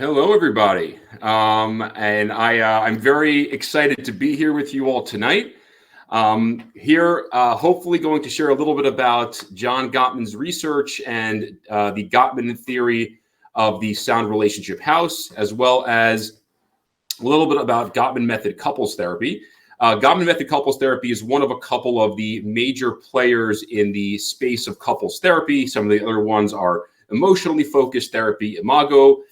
Hello, everybody. I'm very excited to be here with you all tonight. Hopefully going to share a little bit about John Gottman's research and the Gottman theory of the sound relationship house, as well as a little bit about Gottman method couples therapy. Gottman method couples therapy is one of a couple of the major players in the space of couples therapy. Some of the other ones are emotionally focused therapy, imago,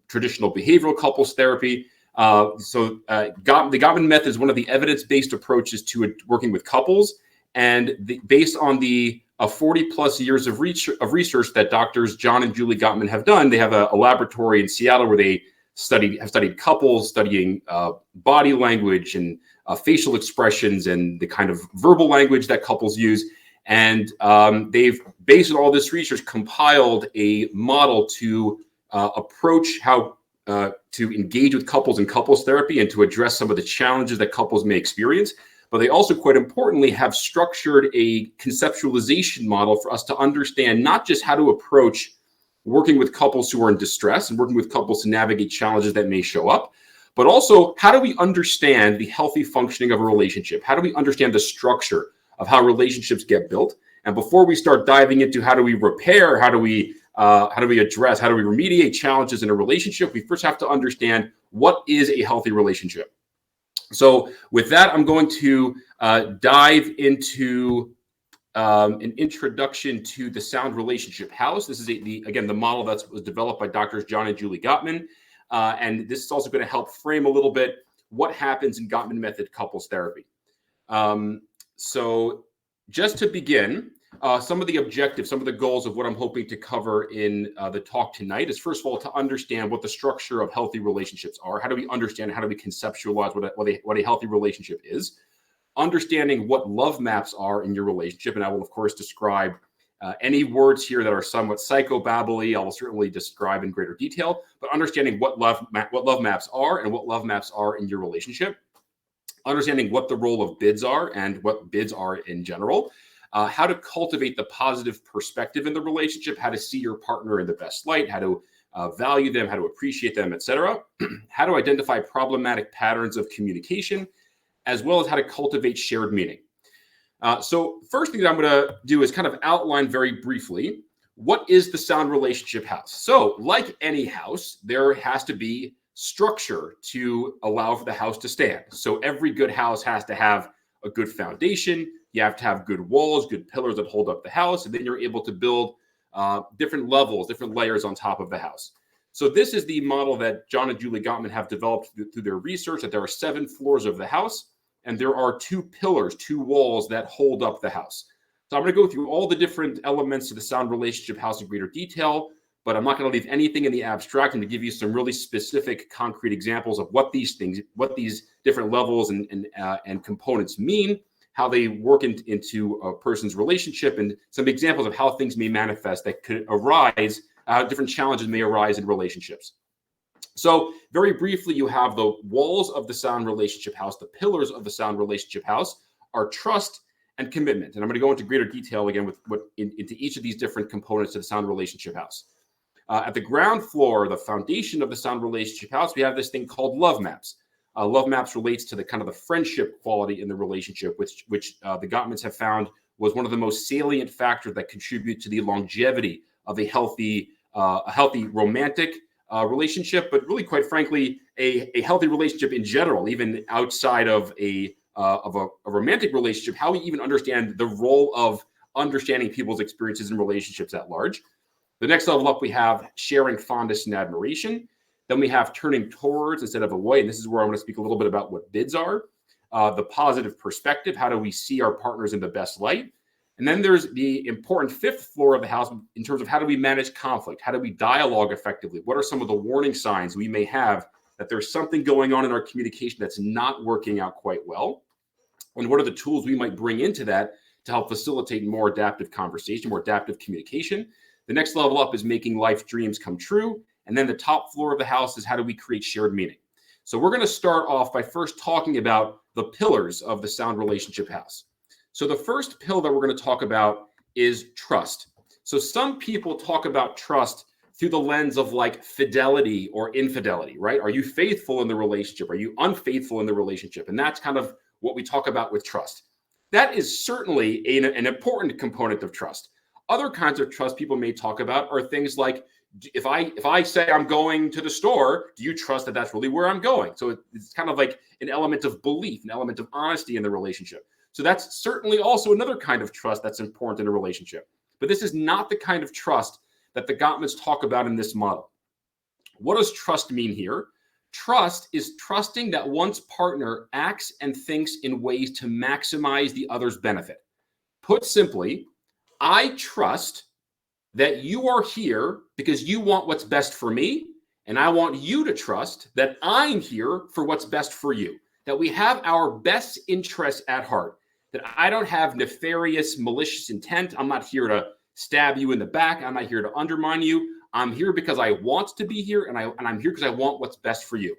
traditional behavioral couples therapy. The Gottman method is one of the evidence-based approaches to working with couples, and based on the 40 plus years of research that doctors John and Julie Gottman have done. They have a laboratory in Seattle where they have studied couples, studying body language and facial expressions and the kind of verbal language that couples use. And they've, based on all this research, compiled a model to approach how to engage with couples in couples therapy and to address some of the challenges that couples may experience. But they also, quite importantly, have structured a conceptualization model for us to understand not just how to approach working with couples who are in distress and working with couples to navigate challenges that may show up, but also how do we understand the healthy functioning of a relationship? How do we understand the structure of how relationships get built? And before we start diving into how do we repair, how do we address, how do we remediate challenges in a relationship, we first have to understand what is a healthy relationship. So with that, I'm going to dive into an introduction to the sound relationship house. This is again the model that was developed by doctors John and Julie Gottman, and this is also going to help frame a little bit what happens in Gottman method couples therapy. So just to begin, some of the objectives, some of the goals of what I'm hoping to cover in the talk tonight is, first of all, to understand what the structure of healthy relationships are. How do we understand, how do we conceptualize what a healthy relationship is? Understanding what love maps are in your relationship. And I will, of course, describe any words here that are somewhat psychobabbly. I will certainly describe in greater detail, but understanding what love maps are and what love maps are in your relationship. Understanding what the role of bids are and what bids are in general. How to cultivate the positive perspective in the relationship, how to see your partner in the best light, how to value them, how to appreciate them, etc. How to identify problematic patterns of communication, as well as how to cultivate shared meaning. So first thing that I'm going to do is kind of outline very briefly, what is the sound relationship house? So like any house, there has to be structure to allow for the house to stand. So every good house has to have a good foundation. You have to have good walls, good pillars that hold up the house, and then you're able to build different levels, different layers on top of the house. So this is the model that John and Julie Gottman have developed through their research, that there are 7 floors of the house, and there are 2 pillars, 2 walls that hold up the house. So I'm going to go through all the different elements of the sound relationship house in greater detail, but I'm not going to leave anything in the abstract and to give you some really specific, concrete examples of what these different levels and components mean, how they work into a person's relationship, and some examples of how things may manifest that could arise, different challenges may arise in relationships. So very briefly, you have the walls of the sound relationship house. The pillars of the sound relationship house are trust and commitment. And I'm going to go into greater detail again into each of these different components of the sound relationship house. At the ground floor, the foundation of the sound relationship house, we have this thing called love maps. Love maps relates to the kind of the friendship quality in the relationship, which the Gottmans have found was one of the most salient factors that contribute to the longevity of a healthy romantic relationship, but really, quite frankly, a healthy relationship in general, even outside of a romantic relationship. How we even understand the role of understanding people's experiences in relationships at large. The next level up, we have sharing fondness and admiration. Then we have turning towards instead of away. And this is where I want to speak a little bit about what bids are. The positive perspective. How do we see our partners in the best light? And then there's the important 5th floor of the house in terms of how do we manage conflict? How do we dialogue effectively? What are some of the warning signs we may have that there's something going on in our communication that's not working out quite well? And what are the tools we might bring into that to help facilitate more adaptive conversation, more adaptive communication? The next level up is making life dreams come true. And then the top floor of the house is how do we create shared meaning? So we're going to start off by first talking about the pillars of the sound relationship house. So the first pillar that we're going to talk about is trust. So some people talk about trust through the lens of like fidelity or infidelity, right? Are you faithful in the relationship? Are you unfaithful in the relationship? And that's kind of what we talk about with trust. That is certainly an important component of trust. Other kinds of trust people may talk about are things like, if I say I'm going to the store, do you trust that that's really where I'm going? So it's kind of like an element of belief, an element of honesty in the relationship. So that's certainly also another kind of trust that's important in a relationship. But this is not the kind of trust that the Gottmans talk about in this model. What does trust mean here? Trust is trusting that one's partner acts and thinks in ways to maximize the other's benefit. Put simply, I trust that you are here because you want what's best for me, and I want you to trust that I'm here for what's best for you, that we have our best interests at heart, that I don't have nefarious, malicious intent. I'm not here to stab you in the back. I'm not here to undermine you. I'm here because I want to be here, and I'm here because I want what's best for you.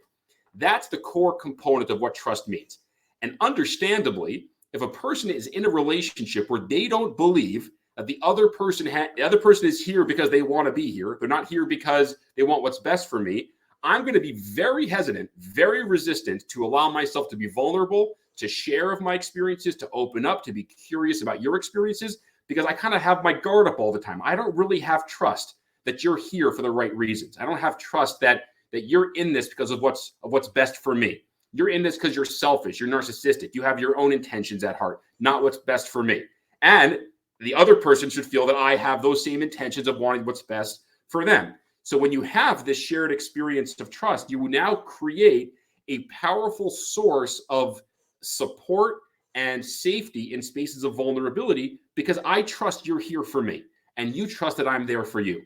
That's the core component of what trust means. And understandably, if a person is in a relationship where they don't believe that the other person is here because they want to be here, they're not here because they want what's best for me, I'm going to be very hesitant, very resistant to allow myself to be vulnerable, to share of my experiences, to open up, to be curious about your experiences, because I kind of have my guard up all the time. I don't really have trust that you're here for the right reasons. I don't have trust that you're in this because of what's best for me. You're in this because you're selfish, you're narcissistic, you have your own intentions at heart, not what's best for me. And the other person should feel that I have those same intentions of wanting what's best for them. So when you have this shared experience of trust, you will now create a powerful source of support and safety in spaces of vulnerability, because I trust you're here for me and you trust that I'm there for you.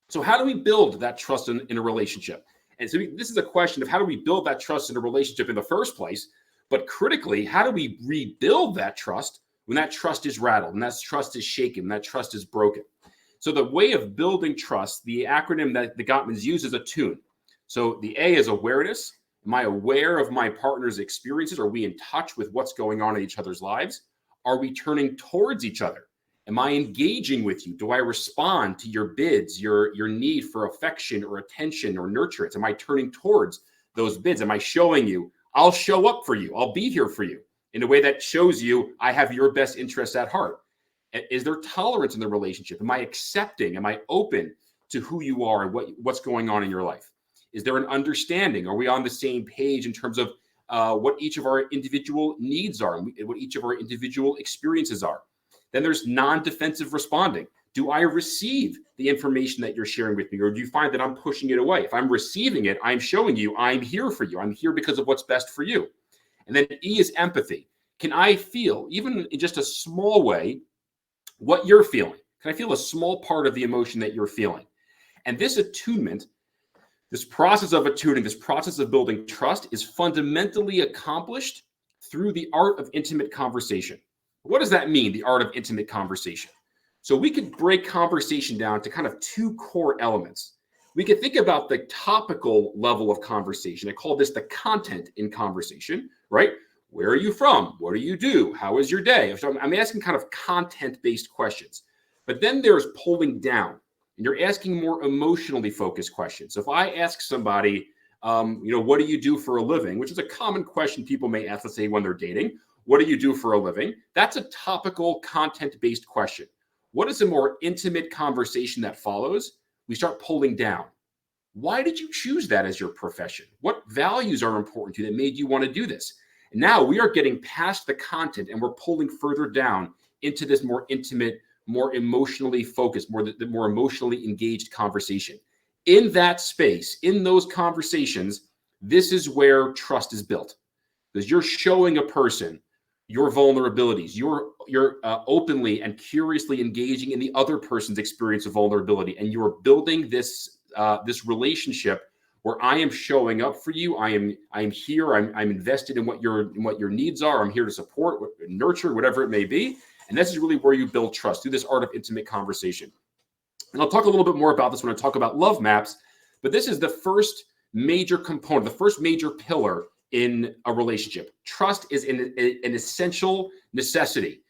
So how do we build that trust in a relationship? And so this is a question of how do we build that trust in a relationship in the first place? But critically, how do we rebuild that trust when that trust is rattled, and that trust is shaken, and that trust is broken? So the way of building trust, the acronym that the Gottmans use is ATTUNE. So the A is awareness. Am I aware of my partner's experiences? Are we in touch with what's going on in each other's lives? Are we turning towards each other? Am I engaging with you? Do I respond to your bids, your need for affection or attention or nurturance? Am I turning towards those bids? Am I showing you, I'll show up for you, I'll be here for you in a way that shows you I have your best interests at heart? Is there tolerance in the relationship? Am I accepting? Am I open to who you are and what's going on in your life? Is there an understanding? Are we on the same page in terms of what each of our individual needs are and what each of our individual experiences are? Then there's non-defensive responding. Do I receive the information that you're sharing with me, or do you find that I'm pushing it away? If I'm receiving it, I'm showing you I'm here for you. I'm here because of what's best for you. And then E is empathy. Can I feel, even in just a small way, what you're feeling? Can I feel a small part of the emotion that you're feeling? And this attunement, this process of attuning, this process of building trust is fundamentally accomplished through the art of intimate conversation. What does that mean, the art of intimate conversation? So we could break conversation down to kind of two core elements. We could think about the topical level of conversation. I call this the content in conversation, right? Where are you from? What do you do? How was your day? So I'm asking kind of content-based questions. But then there's pulling down, and you're asking more emotionally focused questions. So if I ask somebody, what do you do for a living? Which is a common question people may ask, let's say, when they're dating. What do you do for a living? That's a topical, content-based question. What is a more intimate conversation that follows? We start pulling down. Why did you choose that as your profession? What values are important to you that made you want to do this? And now we are getting past the content and we're pulling further down into this more intimate, more emotionally focused, the more emotionally engaged conversation. In that space, in those conversations, this is where trust is built, because you're showing a person your vulnerabilities. You're openly and curiously engaging in the other person's experience of vulnerability, and you're building this relationship where I am showing up for you. I'm here. I'm invested in what your needs are. I'm here to support, nurture, whatever it may be. And this is really where you build trust, through this art of intimate conversation. And I'll talk a little bit more about this when I talk about love maps. But this is the first major component, the first major pillar in a relationship. Trust is an essential necessity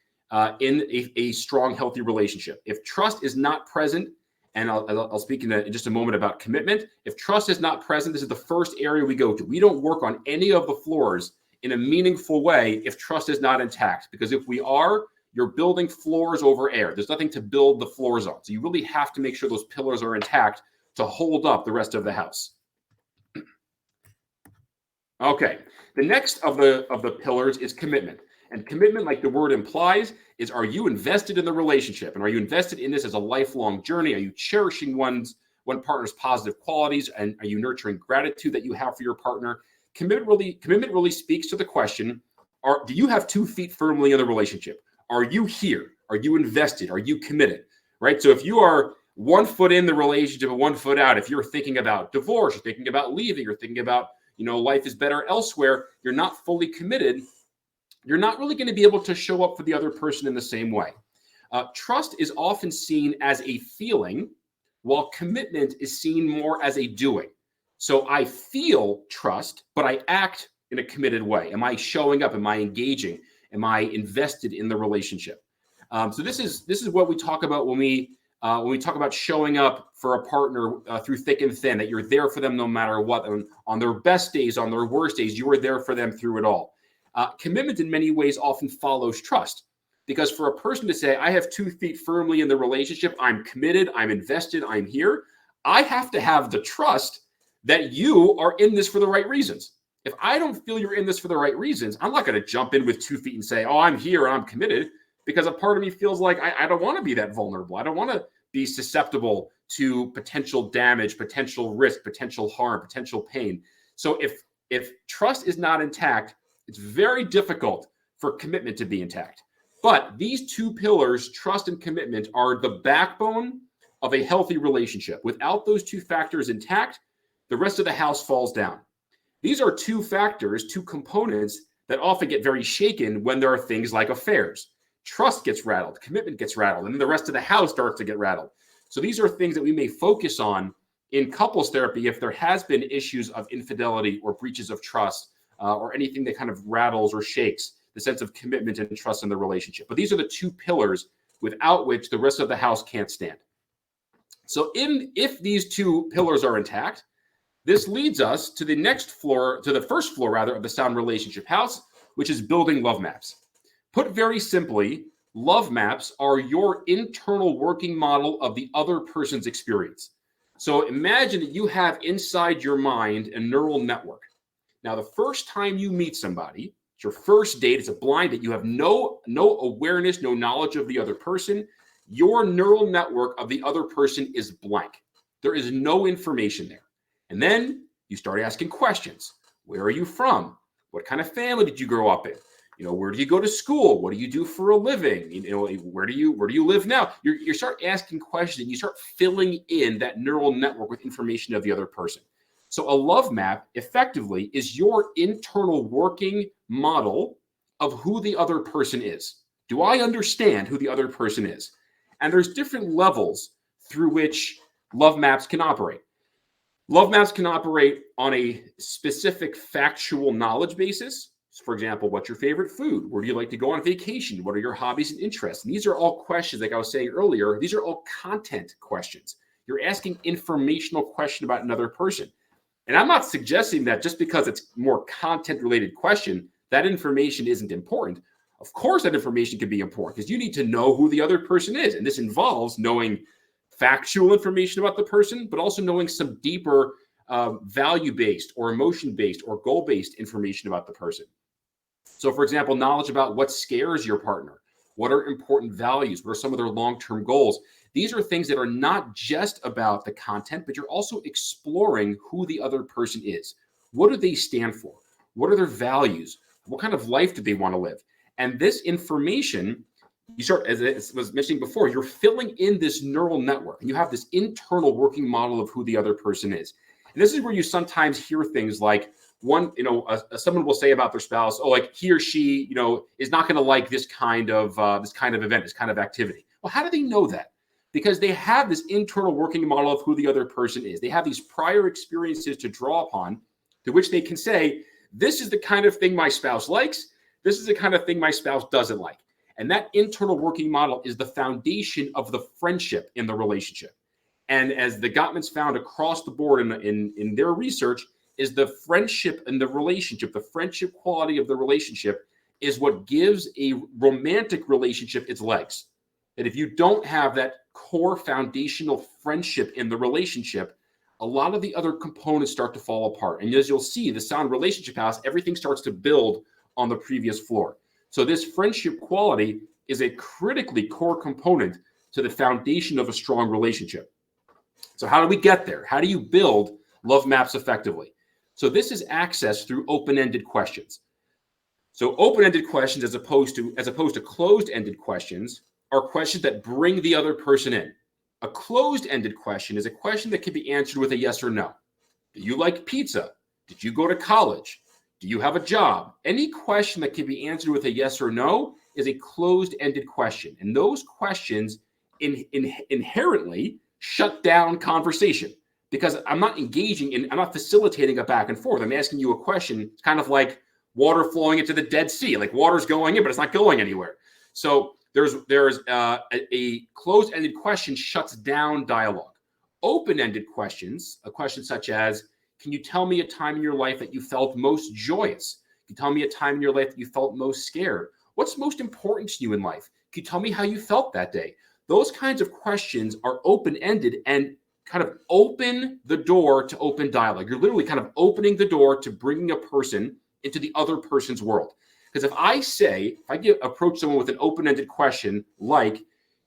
in a strong, healthy relationship. If trust is not present and I'll speak in just a moment about commitment. If trust is not present, this is the first area we go to. We don't work on any of the floors in a meaningful way if trust is not intact, because if we are, you're building floors over air. There's nothing to build the floors on. So you really have to make sure those pillars are intact to hold up the rest of the house. Okay, the next of the pillars is commitment. And commitment, like the word implies, is, are you invested in the relationship? And are you invested in this as a lifelong journey? Are you cherishing one partner's positive qualities? And are you nurturing gratitude that you have for your partner? Commitment really speaks to the question, do you have 2 feet firmly in the relationship? Are you here? Are you invested? Are you committed? Right? So if you are 1 foot in the relationship and 1 foot out, if you're thinking about divorce, you're thinking about leaving, you're thinking about, life is better elsewhere, you're not fully committed, you're not really going to be able to show up for the other person in the same way. Trust is often seen as a feeling, while commitment is seen more as a doing. So I feel trust, but I act in a committed way. Am I showing up? Am I engaging? Am I invested in the relationship? So this is what we talk about when we talk about showing up for a partner through thick and thin, that you're there for them no matter what. On their best days, on their worst days, you are there for them through it all. Commitment in many ways often follows trust, because for a person to say, I have 2 feet firmly in the relationship, I'm committed, I'm invested, I'm here, I have to have the trust that you are in this for the right reasons. If I don't feel you're in this for the right reasons, I'm not going to jump in with 2 feet and say, oh, I'm here and I'm committed, because a part of me feels like I don't want to be that vulnerable. I don't want to be susceptible to potential damage, potential risk, potential harm, potential pain. So if trust is not intact, it's very difficult for commitment to be intact. But these 2 pillars, trust and commitment, are the backbone of a healthy relationship. Without those 2 factors intact, the rest of the house falls down. These are 2 factors, 2 components that often get very shaken when there are things like affairs. Trust gets rattled, commitment gets rattled, and then the rest of the house starts to get rattled. So these are things that we may focus on in couples therapy if there has been issues of infidelity or breaches of trust, or anything that kind of rattles or shakes the sense of commitment and trust in the relationship. But these are the 2 pillars without which the rest of the house can't stand. So if these 2 pillars are intact, this leads us to the first floor of the sound relationship house, which is building love maps. Put very simply, love maps are your internal working model of the other person's experience. So imagine that you have inside your mind a neural network. Now, the first time you meet somebody, it's your first date, it's a blind date, you have no awareness, no knowledge of the other person. Your neural network of the other person is blank. There is no information there. And then you start asking questions. Where are you from? What kind of family did you grow up in? Where do you go to school? What do you do for a living? Where do you live now? You start asking questions and you start filling in that neural network with information of the other person. So a love map effectively is your internal working model of who the other person is. Do I understand who the other person is? And there's different levels through which love maps can operate. Love maps can operate on a specific factual knowledge basis. For example, what's your favorite food? Where do you like to go on vacation? What are your hobbies and interests? And these are all questions, like I was saying earlier, these are all content questions. You're asking informational question about another person. And I'm not suggesting that just because it's more content-related question, that information isn't important. Of course, that information can be important because you need to know who the other person is. And this involves knowing factual information about the person, but also knowing some deeper value-based or emotion-based or goal-based information about the person. So, for example, knowledge about what scares your partner, what are important values, what are some of their long-term goals. These are things that are not just about the content, but you're also exploring who the other person is. What do they stand for? What are their values? What kind of life do they want to live? And this information, you start, as I was mentioning before, you're filling in this neural network, and you have this internal working model of who the other person is. And this is where you sometimes hear things like, someone will say about their spouse, oh, like he or she, is not going to like this kind of event, this kind of activity. Well, how do they know that? Because they have this internal working model of who the other person is. They have these prior experiences to draw upon, to which they can say, this is the kind of thing my spouse likes. This is the kind of thing my spouse doesn't like. And that internal working model is the foundation of the friendship in the relationship. And as the Gottmans found across the board in their research, is the friendship and the relationship, the friendship quality of the relationship is what gives a romantic relationship its legs. That if you don't have that core foundational friendship in the relationship, a lot of the other components start to fall apart. And as you'll see, the sound relationship house, everything starts to build on the previous floor. So this friendship quality is a critically core component to the foundation of a strong relationship. So how do we get there? How do you build love maps effectively? So this is accessed through open-ended questions. So open-ended questions, as opposed to closed-ended questions, are questions that bring the other person in. A closed-ended question is a question that can be answered with a yes or no. Do you like pizza? Did you go to college? Do you have a job? Any question that can be answered with a yes or no is a closed-ended question. And those questions inherently shut down conversation, because I'm not facilitating a back and forth. I'm asking you a question. It's kind of like water flowing into the Dead Sea. Like water's going in, but it's not going anywhere. So there's a closed-ended question shuts down dialogue. Open-ended questions, a question such as, can you tell me a time in your life that you felt most joyous? Can you tell me a time in your life that you felt most scared? What's most important to you in life? Can you tell me how you felt that day? Those kinds of questions are open-ended and kind of open the door to open dialogue. You're literally kind of opening the door to bringing a person into the other person's world. Because if I approach someone with an open-ended question like,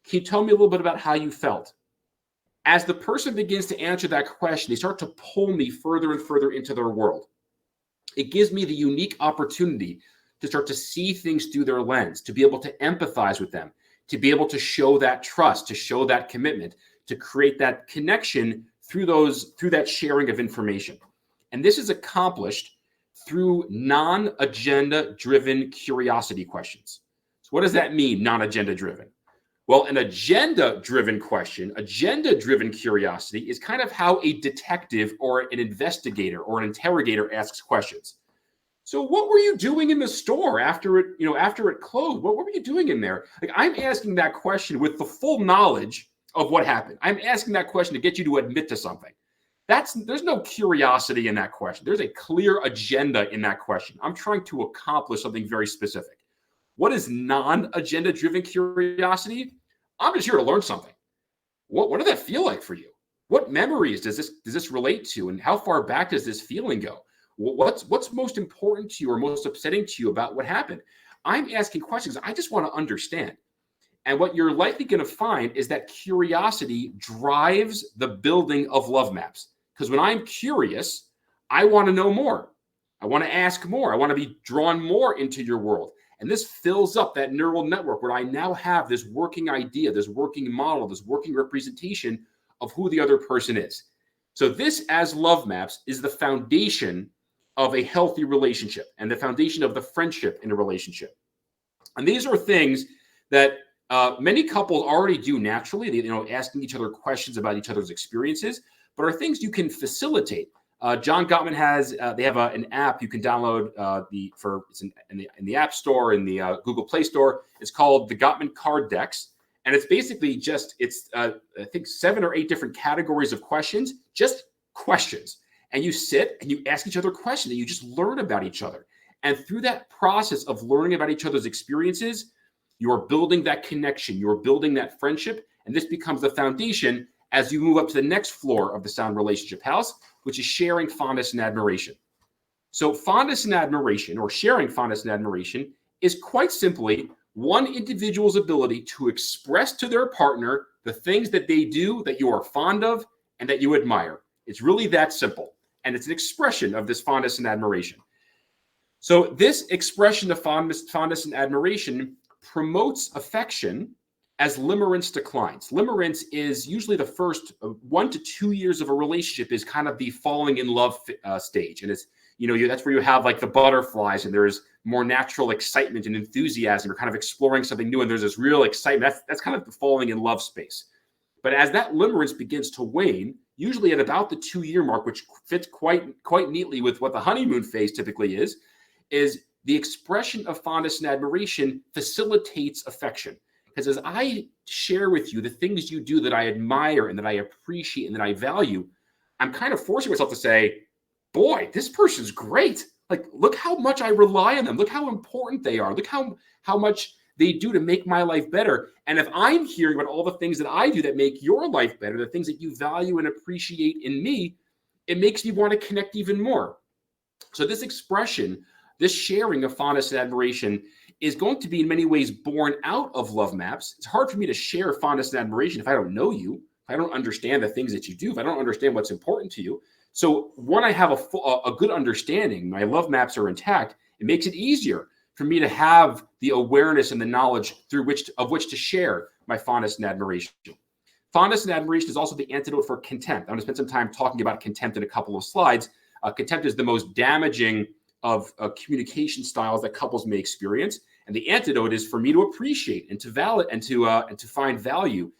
can you tell me a little bit about how you felt? As the person begins to answer that question, they start to pull me further and further into their world. It gives me the unique opportunity to start to see things through their lens, to be able to empathize with them, to be able to show that trust, to show that commitment, to create that connection through that sharing of information. And this is accomplished through non-agenda driven curiosity questions. So what does that mean, non-agenda driven? Well, an agenda-driven question, agenda-driven curiosity is kind of how a detective or an investigator or an interrogator asks questions. So what were you doing in the store after it closed? What were you doing in there? Like, I'm asking that question with the full knowledge of what happened. I'm asking that question to get you to admit to something. There's no curiosity in that question. There's a clear agenda in that question. I'm trying to accomplish something very specific. What is non-agenda driven curiosity? I'm just here to learn something. What did that feel like for you? What memories does this relate to, and how far back does this feeling go? What's most important to you or most upsetting to you about what happened? I'm asking questions. I just want to understand. And what you're likely going to find is that curiosity drives the building of love maps. Because when I'm curious, I want to know more. I want to ask more. I want to be drawn more into your world. And this fills up that neural network where I now have this working idea, this working model, this working representation of who the other person is. So this, as love maps, is the foundation of a healthy relationship and the foundation of the friendship in a relationship. And these are things that many couples already do naturally, asking each other questions about each other's experiences, but are things you can facilitate. John Gottman has, they have an app you can download in the App Store, in the Google Play Store. It's called the Gottman Card Decks. And it's basically I think 7 or 8 different categories of questions, just questions. And you sit and you ask each other questions and you just learn about each other. And through that process of learning about each other's experiences, you are building that connection, you are building that friendship. And this becomes the foundation as you move up to the next floor of the sound relationship house, which is sharing fondness and admiration. So fondness and admiration, or sharing fondness and admiration, is quite simply one individual's ability to express to their partner the things that they do that you are fond of and that you admire. It's really that simple. And it's an expression of this fondness and admiration. So this expression of fondness and admiration promotes affection as limerence declines. Limerence is usually the first 1 to 2 years of a relationship is kind of the falling in love stage. And it's, that's where you have like the butterflies and there's more natural excitement and enthusiasm. You're kind of exploring something new and there's this real excitement. That's kind of the falling in love space. But as that limerence begins to wane, usually at about the 2-year mark, which fits quite neatly with what the honeymoon phase typically is the expression of fondness and admiration facilitates affection. Because as I share with you the things you do that I admire and that I appreciate and that I value, I'm kind of forcing myself to say, boy, this person's great. Like, look how much I rely on them. Look how important they are. Look how much they do to make my life better. And if I'm hearing about all the things that I do that make your life better, the things that you value and appreciate in me, it makes me want to connect even more. So this expression, this sharing of fondness and admiration is going to be in many ways born out of love maps. It's hard for me to share fondness and admiration if I don't know you, if I don't understand the things that you do, if I don't understand what's important to you. So when I have a good understanding, my love maps are intact, it makes it easier for me to have the awareness and the knowledge of which to share my fondness and admiration. Fondness and admiration is also the antidote for contempt. I'm going to spend some time talking about contempt in a couple of slides. Contempt is the most damaging of communication styles that couples may experience, and the antidote is for me to appreciate and to validate and to find value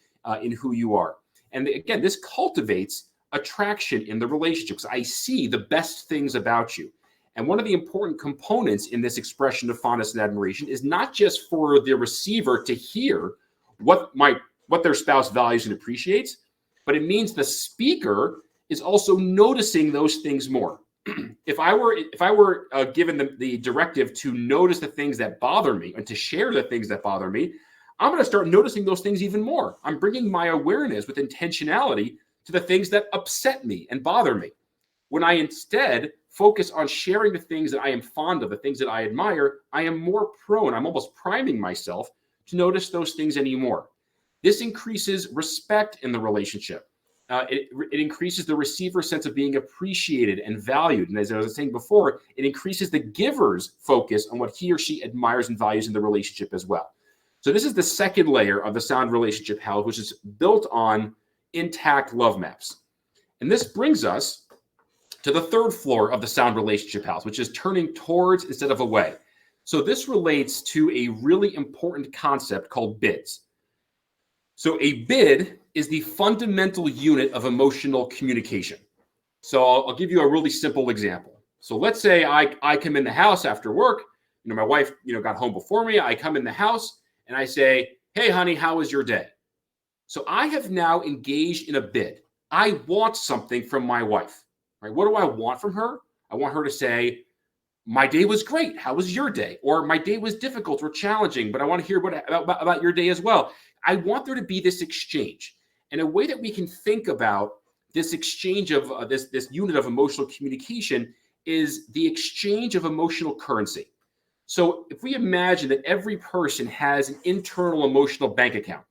in who you are. And again, this cultivates attraction in the relationships. I see the best things about you. And one of the important components in this expression of fondness and admiration is not just for the receiver to hear what their spouse values and appreciates, but it means the speaker is also noticing those things more. If I were given the directive to notice the things that bother me and to share the things that bother me, I'm going to start noticing those things even more. I'm bringing my awareness with intentionality to the things that upset me and bother me. When I instead focus on sharing the things that I am fond of, the things that I admire, I am more prone, I'm almost priming myself to notice those things anymore. This increases respect in the relationship. It increases the receiver's sense of being appreciated and valued. And as I was saying before, it increases the giver's focus on what he or she admires and values in the relationship as well. So this is the second layer of the sound relationship health, which is built on intact love maps. And this brings us to the third floor of the sound relationship house, which is turning towards instead of away. So this relates to a really important concept called bids. So a bid is the fundamental unit of emotional communication. So I'll give you a really simple example. So let's say I come in the house after work. My wife, got home before me. I come in the house and I say, "Hey, honey, how was your day?" So I have now engaged in a bid. I want something from my wife. Right? What do I want from her? I want her to say, "My day was great. How was your day?" Or "My day was difficult or challenging, but I want to hear about your day as well." I want there to be this exchange. And a way that we can think about this exchange of this unit of emotional communication is the exchange of emotional currency. So if we imagine that every person has an internal emotional bank account.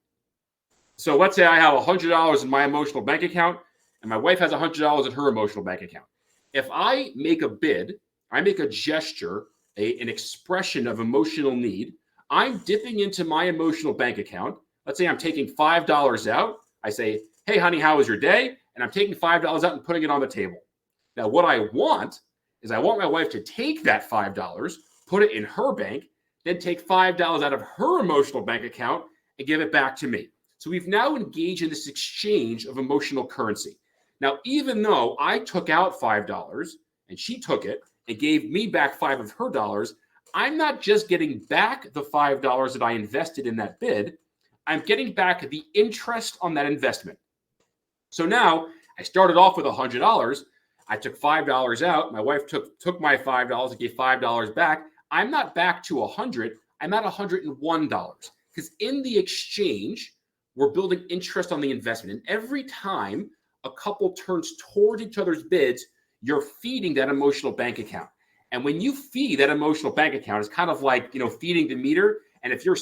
So let's say I have $100 in my emotional bank account and my wife has $100 in her emotional bank account. If I make a bid, I make a gesture, an expression of emotional need, I'm dipping into my emotional bank account. Let's say I'm taking $5 out. I say, "Hey, honey, how was your day?" And I'm taking $5 out and putting it on the table. Now, what I want is I want my wife to take that $5, put it in her bank, then take $5 out of her emotional bank account and give it back to me. So we've now engaged in this exchange of emotional currency. Now, even though I took out $5 and she took it and gave me back $5 of her dollars, I'm not just getting back the $5 that I invested in that bid. I'm getting back the interest on that investment. So now I started off with $100. I took $5 out. My wife took my $5 and gave $5 back. I'm not back to $100. I'm at $101 because in the exchange, we're building interest on the investment. And every time a couple turns toward each other's bids, you're feeding that emotional bank account. And when you feed that emotional bank account, it's kind of like, feeding the meter. And if you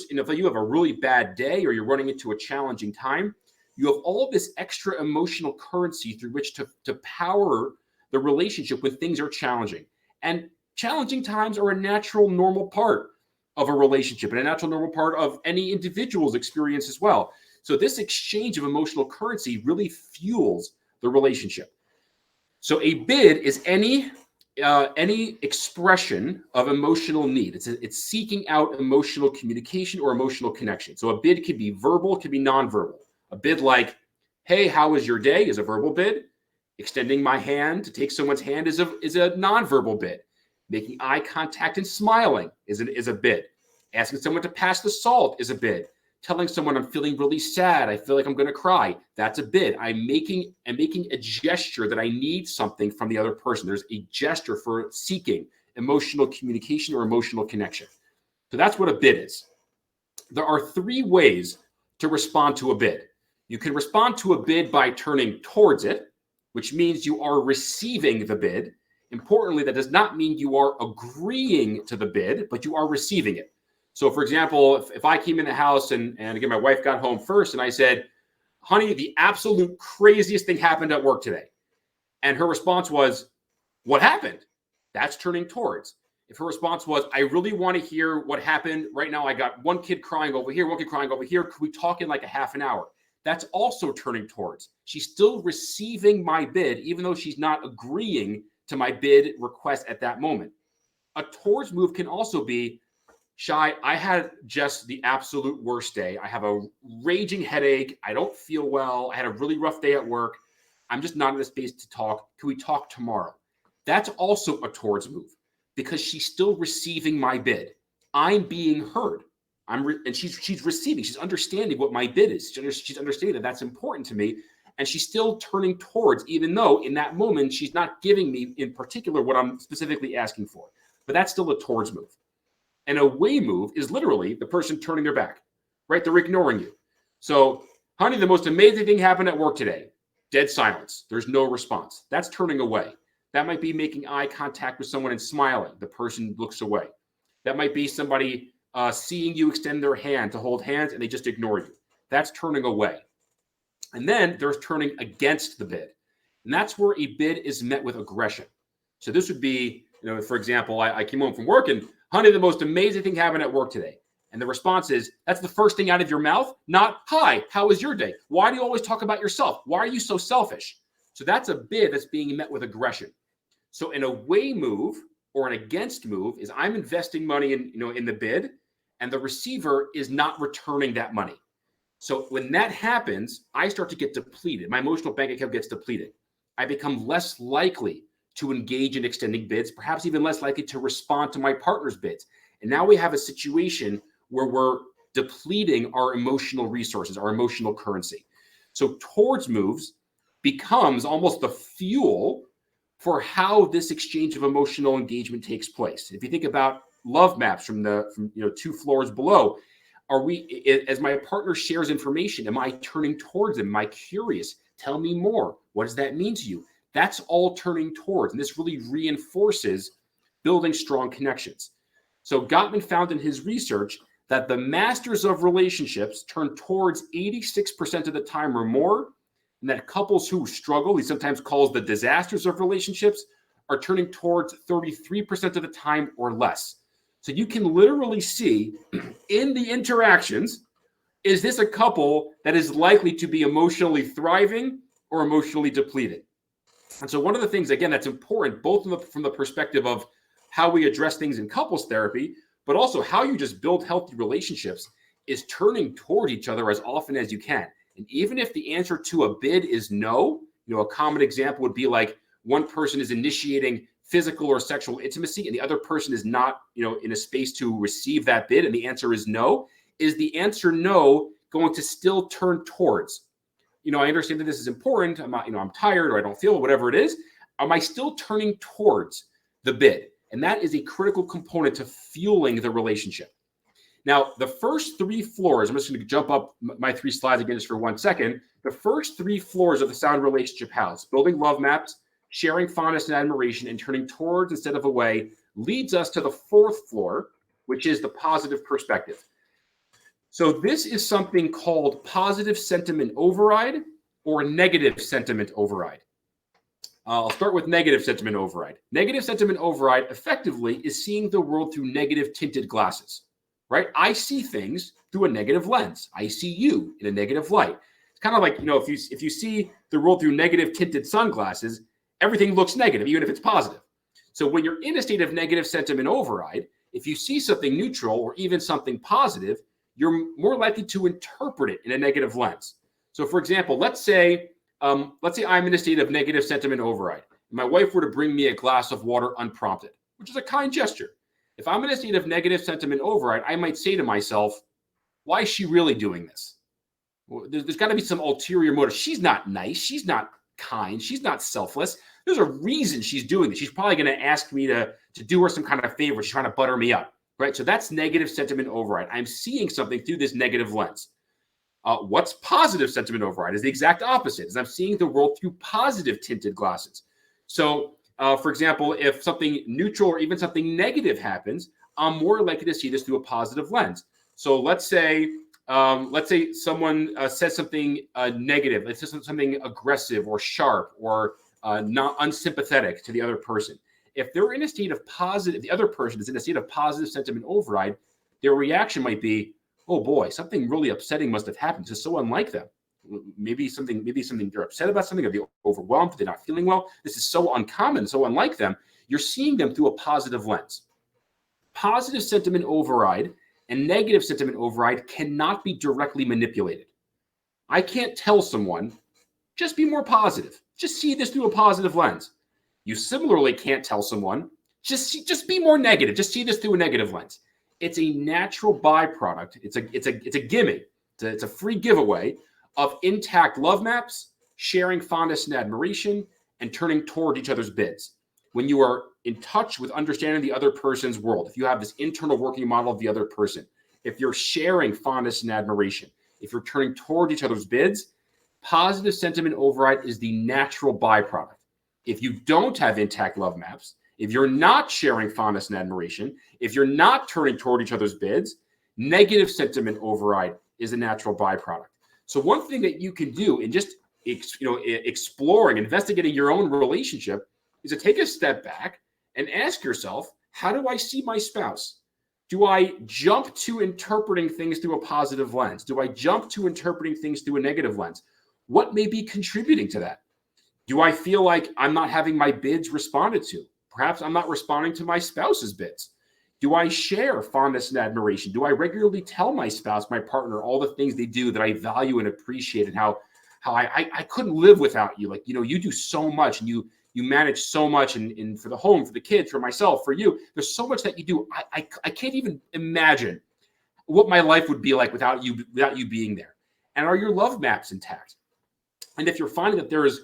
have a really bad day or you're running into a challenging time, you have all of this extra emotional currency through which to power the relationship when things are challenging. And challenging times are a natural, normal part of a relationship and a natural, normal part of any individual's experience as well. So this exchange of emotional currency really fuels the relationship. So a bid is any expression of emotional need. It's seeking out emotional communication or emotional connection. So a bid could be verbal, it could be nonverbal. A bid like, "Hey, how was your day?" is a verbal bid. Extending my hand to take someone's hand is a nonverbal bid. Making eye contact and smiling is a bid. Asking someone to pass the salt is a bid. telling someone I'm feeling really sad, I feel like I'm going to cry. That's a bid. I'm making a gesture that I need something from the other person. There's a gesture for seeking emotional communication or emotional connection. So that's what a bid is. There are three ways to respond to a bid. You can respond to a bid by turning towards it, which means you are receiving the bid. Importantly, that does not mean you are agreeing to the bid, but you are receiving it. So for example, if I came in the house and again, my wife got home first and I said, honey, the absolute craziest thing happened at work today. And her response was, what happened? That's turning towards. If her response was, I really want to hear what happened right now. I got one kid crying over here, one kid crying over here. Could we talk in like a half an hour? That's also turning towards. She's still receiving my bid, even though she's not agreeing to my bid request at that moment. A towards move can also be, Shai, I had just the absolute worst day. I have a raging headache. I don't feel well. I had a really rough day at work. I'm just not in the space to talk. Can we talk tomorrow? That's also a towards move because she's still receiving my bid. I'm being heard. And she's receiving. She's understanding what my bid is. She's understanding that that's important to me. And she's still turning towards, even though in that moment, she's not giving me in particular what I'm specifically asking for. But that's still a towards move. An away move is literally the person turning their back, right? They're ignoring you. So, honey, the most amazing thing happened at work today. Dead silence. There's no response. That's turning away. That might be making eye contact with someone and smiling. The person looks away. That might be somebody seeing you extend their hand to hold hands and they just ignore you. That's turning away. And then there's turning against the bid. And that's where a bid is met with aggression. So this would be, for example, I came home from work and, honey, the most amazing thing happened at work today. And the response is, that's the first thing out of your mouth, not, hi, how was your day? Why do you always talk about yourself? Why are you so selfish? So that's a bid that's being met with aggression. So an away move or an against move is I'm investing money in the bid and the receiver is not returning that money. So when that happens, I start to get depleted. My emotional bank account gets depleted. I become less likely to engage in extending bids, perhaps even less likely to respond to my partner's bids. And now we have a situation where we're depleting our emotional resources, our emotional currency. So towards moves becomes almost the fuel for how this exchange of emotional engagement takes place. If you think about love maps from 2 floors below, as my partner shares information, am I turning towards them? Am I curious? Tell me more. What does that mean to you? That's all turning towards, and this really reinforces building strong connections. So Gottman found in his research that the masters of relationships turn towards 86% of the time or more, and that couples who struggle, he sometimes calls the disasters of relationships, are turning towards 33% of the time or less. So you can literally see in the interactions, is this a couple that is likely to be emotionally thriving or emotionally depleted? And so one of the things, again, that's important, both from the perspective of how we address things in couples therapy, but also how you just build healthy relationships, is turning toward each other as often as you can. And even if the answer to a bid is no, a common example would be like one person is initiating physical or sexual intimacy and the other person is not, in a space to receive that bid, and the answer is no. Is the answer no going to still turn towards? I understand that this is important. I'm tired or I don't feel whatever it is. Am I still turning towards the bid? And that is a critical component to fueling the relationship. Now, the first 3 floors, I'm just going to jump up my 3 slides again just for 1 second. The first 3 floors of the sound relationship house, building love maps, sharing fondness and admiration, and turning towards instead of away, leads us to the 4th floor, which is the positive perspective. So this is something called positive sentiment override or negative sentiment override. I'll start with negative sentiment override. Negative sentiment override effectively is seeing the world through negative tinted glasses, right? I see things through a negative lens. I see you in a negative light. It's kind of like, if you see the world through negative tinted sunglasses, everything looks negative, even if it's positive. So when you're in a state of negative sentiment override, if you see something neutral or even something positive, you're more likely to interpret it in a negative lens. So for example, let's say I'm in a state of negative sentiment override. My wife were to bring me a glass of water unprompted, which is a kind gesture. If I'm in a state of negative sentiment override, I might say to myself, Why is she really doing this? Well, there's got to be some ulterior motive. She's not nice. She's not kind. She's not selfless. There's a reason she's doing this. She's probably going to ask me to do her some kind of favor. She's trying to butter me up, right? So that's negative sentiment override. I'm seeing something through this negative lens. What's positive sentiment override is the exact opposite. Is I'm seeing the world through positive tinted glasses. So, for example, if something neutral or even something negative happens, I'm more likely to see this through a positive lens. So let's say someone says something negative. Let's say something aggressive or sharp or not unsympathetic to the other person. If they're in a state of positive, the other person is in a state of positive sentiment override, their reaction might be, oh boy, something really upsetting must have happened. This is so unlike them. Maybe something they're upset about something, or they're overwhelmed, they're not feeling well. This is so uncommon, so unlike them. You're seeing them through a positive lens. Positive sentiment override and negative sentiment override cannot be directly manipulated. I can't tell someone, just be more positive. Just see this through a positive lens. You similarly can't tell someone, just be more negative. Just see this through a negative lens. It's a natural byproduct. It's a gimme. It's a free giveaway of intact love maps, sharing fondness and admiration, and turning toward each other's bids. When you are in touch with understanding the other person's world, if you have this internal working model of the other person, if you're sharing fondness and admiration, if you're turning toward each other's bids, positive sentiment override is the natural byproduct. If you don't have intact love maps, if you're not sharing fondness and admiration, if you're not turning toward each other's bids, negative sentiment override is a natural byproduct. So one thing that you can do in just exploring, investigating your own relationship is to take a step back and ask yourself, how do I see my spouse? Do I jump to interpreting things through a positive lens? Do I jump to interpreting things through a negative lens? What may be contributing to that? Do I feel like I'm not having my bids responded to? Perhaps I'm not responding to my spouse's bids. Do I share fondness and admiration? Do I regularly tell my spouse, my partner, all the things they do that I value and appreciate, and how I couldn't live without you? Like, you do so much, and you manage so much, and for the home, for the kids, for myself, for you. There's so much that you do. I can't even imagine what my life would be like without you being there. And are your love maps intact? And if you're finding that there's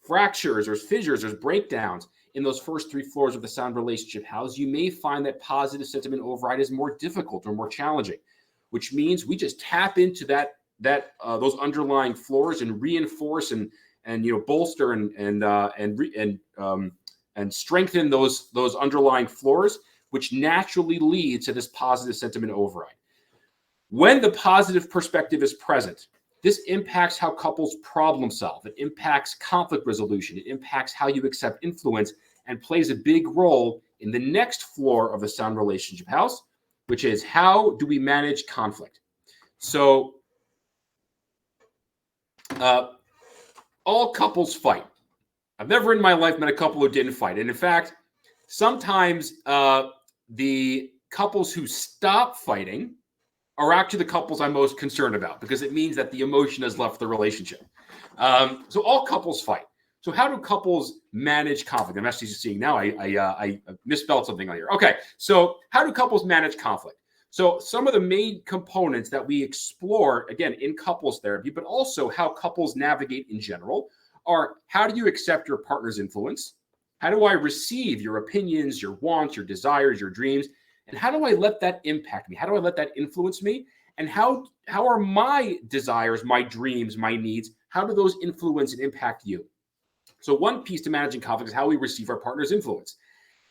fractures, there's fissures, there's breakdowns in those first three floors of the sound relationship house, you may find that positive sentiment override is more difficult or more challenging, which means we just tap into those underlying floors and reinforce and bolster and strengthen those underlying floors, which naturally leads to this positive sentiment override. When the positive perspective is present, this impacts how couples problem solve. It impacts conflict resolution. It impacts how you accept influence, and plays a big role in the next floor of the sound relationship house, which is how do we manage conflict? So all couples fight. I've never in my life met a couple who didn't fight. And in fact, sometimes the couples who stop fighting are actually the couples I'm most concerned about, because it means that the emotion has left the relationship. So all couples fight. So how do couples manage conflict? I'm actually seeing now I misspelled something on here. Okay, so how do couples manage conflict? So some of the main components that we explore, again, in couples therapy, but also how couples navigate in general, are how do you accept your partner's influence? How do I receive your opinions, your wants, your desires, your dreams? And how do I let that impact me? How do I let that influence me? And how are my desires, my dreams, my needs, how do those influence and impact you? So one piece to managing conflict is how we receive our partner's influence.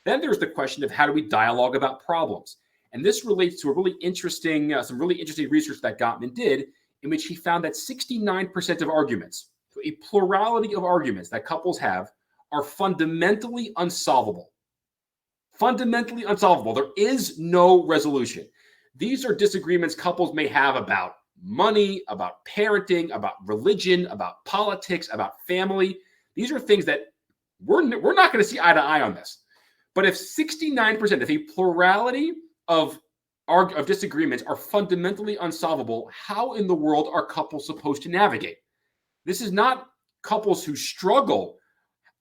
Then there's the question of how do we dialogue about problems? And this relates to some really interesting research that Gottman did, in which he found that 69% of arguments, so a plurality of arguments that couples have, are fundamentally unsolvable. Fundamentally unsolvable. There is no resolution. These are disagreements couples may have about money, about parenting, about religion, about politics, about family. These are things that we're not going to see eye to eye on this. But if 69%, if a plurality of disagreements are fundamentally unsolvable, how in the world are couples supposed to navigate? This is not couples who struggle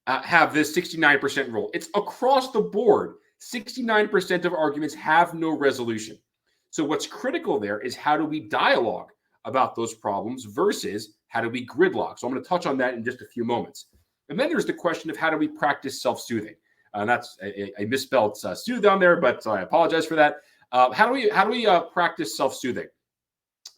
have this 69% rule. It's across the board. 69% of arguments have no resolution. So what's critical there is how do we dialogue about those problems versus how do we gridlock? So I'm going to touch on that in just a few moments. And then there's the question of how do we practice self-soothing? That's I misspelled soothe down there, but I apologize for that. How do we practice self-soothing?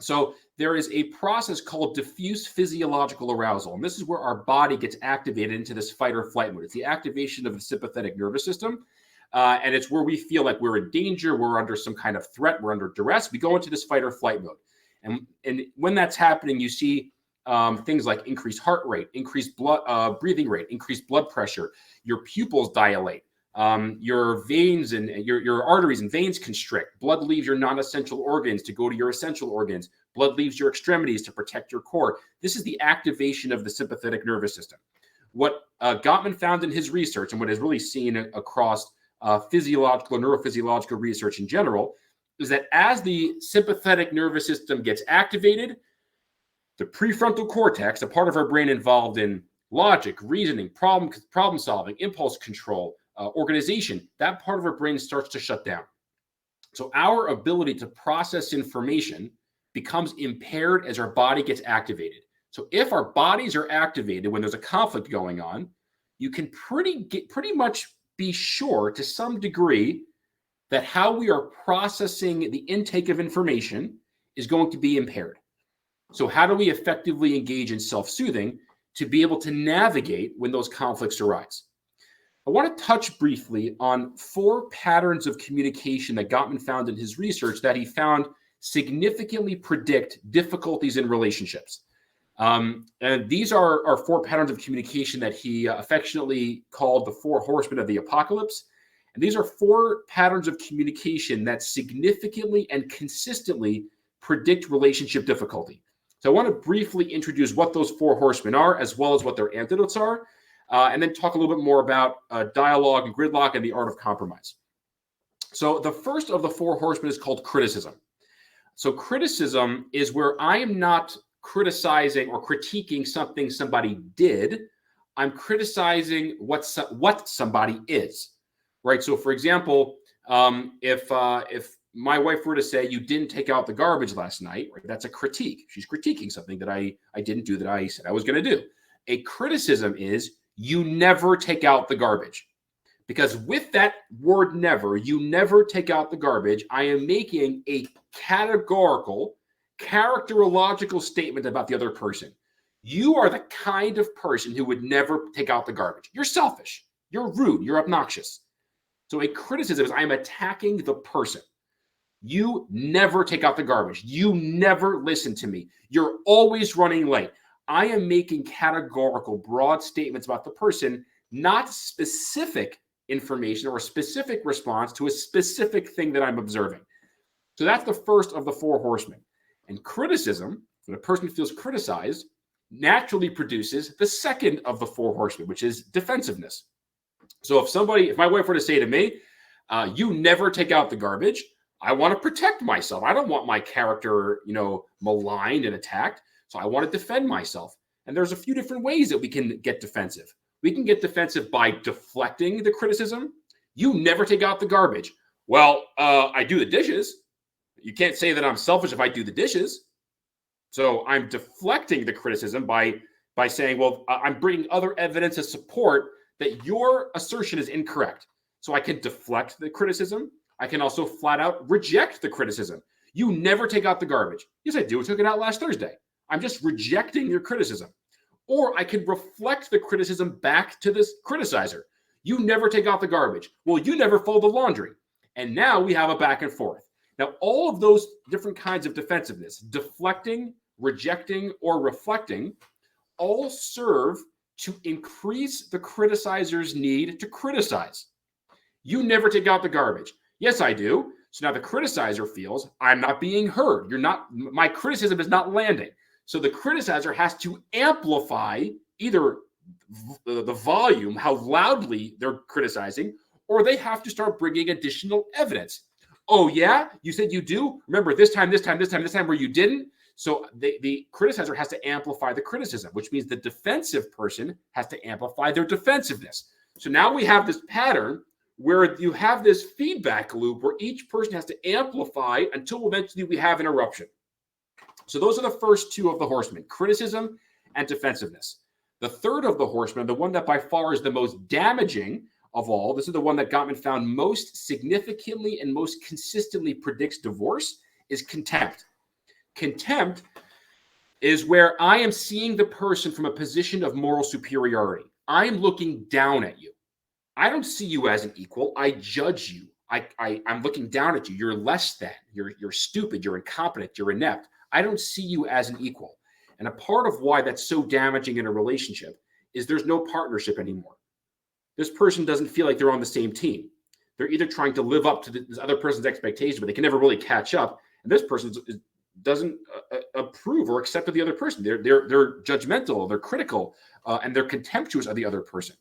So there is a process called diffuse physiological arousal, and this is where our body gets activated into this fight or flight mode. It's the activation of the sympathetic nervous system, and it's where we feel like we're in danger, we're under some kind of threat, we're under duress. We go into this fight or flight mode, and when that's happening, you see things like increased heart rate, increased breathing rate, increased blood pressure. Your pupils dilate. Your veins and your arteries and veins constrict. Blood leaves your non-essential organs to go to your essential organs. Blood leaves your extremities to protect your core. This is the activation of the sympathetic nervous system. What Gottman found in his research, and what is really seen across physiological and neurophysiological research in general, is that as the sympathetic nervous system gets activated, the prefrontal cortex, a part of our brain involved in logic, reasoning, problem solving, impulse control, organization, that part of our brain starts to shut down. So our ability to process information becomes impaired as our body gets activated. So if our bodies are activated when there's a conflict going on, you can pretty much be sure to some degree that how we are processing the intake of information is going to be impaired. So how do we effectively engage in self-soothing to be able to navigate when those conflicts arise? I want to touch briefly on 4 patterns of communication that Gottman found in his research that he found significantly predict difficulties in relationships. And these are 4 patterns of communication that he affectionately called the 4 horsemen of the apocalypse. And these are 4 patterns of communication that significantly and consistently predict relationship difficulty. So I want to briefly introduce what those 4 horsemen are, as well as what their antidotes are. And then talk a little bit more about dialogue and gridlock and the art of compromise. So the first of the 4 horsemen is called criticism. So criticism is where I am not criticizing or critiquing something somebody did. I'm criticizing what somebody is, right? So for example, if my wife were to say, you didn't take out the garbage last night, right? That's a critique. She's critiquing something that I didn't do that I said I was going to do. A criticism is, you never take out the garbage. Because with that word never, you never take out the garbage, I am making a categorical, characterological statement about the other person. You are the kind of person who would never take out the garbage. You're selfish. You're rude. You're obnoxious. So a criticism is I am attacking the person. You never take out the garbage. You never listen to me. You're always running late. I am making categorical, broad statements about the person, not specific information or a specific response to a specific thing that I'm observing. So that's the first of the 4 horsemen. And criticism, when a person feels criticized, naturally produces the second of the 4 horsemen, which is defensiveness. So if my wife were to say to me, you never take out the garbage, I want to protect myself. I don't want my character, maligned and attacked. So I want to defend myself. And there's a few different ways that we can get defensive. We can get defensive by deflecting the criticism. You never take out the garbage. Well, I do the dishes. You can't say that I'm selfish if I do the dishes. So I'm deflecting the criticism by saying, well, I'm bringing other evidence to support that your assertion is incorrect. So I can deflect the criticism. I can also flat out reject the criticism. You never take out the garbage. Yes, I do. I took it out last Thursday. I'm just rejecting your criticism. Or I can reflect the criticism back to this criticizer. You never take out the garbage. Well, you never fold the laundry. And now we have a back and forth. Now, all of those different kinds of defensiveness, deflecting, rejecting, or reflecting, all serve to increase the criticizer's need to criticize. You never take out the garbage. Yes, I do. So now the criticizer feels I'm not being heard. My criticism is not landing. So the criticizer has to amplify either the volume, how loudly they're criticizing, or they have to start bringing additional evidence. Oh, yeah? You said you do? Remember this time where you didn't? So the criticizer has to amplify the criticism, which means the defensive person has to amplify their defensiveness. So now we have this pattern where you have this feedback loop where each person has to amplify until eventually we have interruption. So those are the first two of the horsemen, criticism and defensiveness. The third of the horsemen, the one that by far is the most damaging of all, this is the one that Gottman found most significantly and most consistently predicts divorce, is contempt. Contempt is where I am seeing the person from a position of moral superiority. I am looking down at you. I don't see you as an equal. I judge you. I'm looking down at you. You're less than. You're stupid. You're incompetent. You're inept. I don't see you as an equal. And a part of why that's so damaging in a relationship is there's no partnership anymore. This person doesn't feel like they're on the same team. They're either trying to live up to this other person's expectations, but they can never really catch up. And this person doesn't approve or accept of the other person. They're judgmental, they're critical, and they're contemptuous of the other person.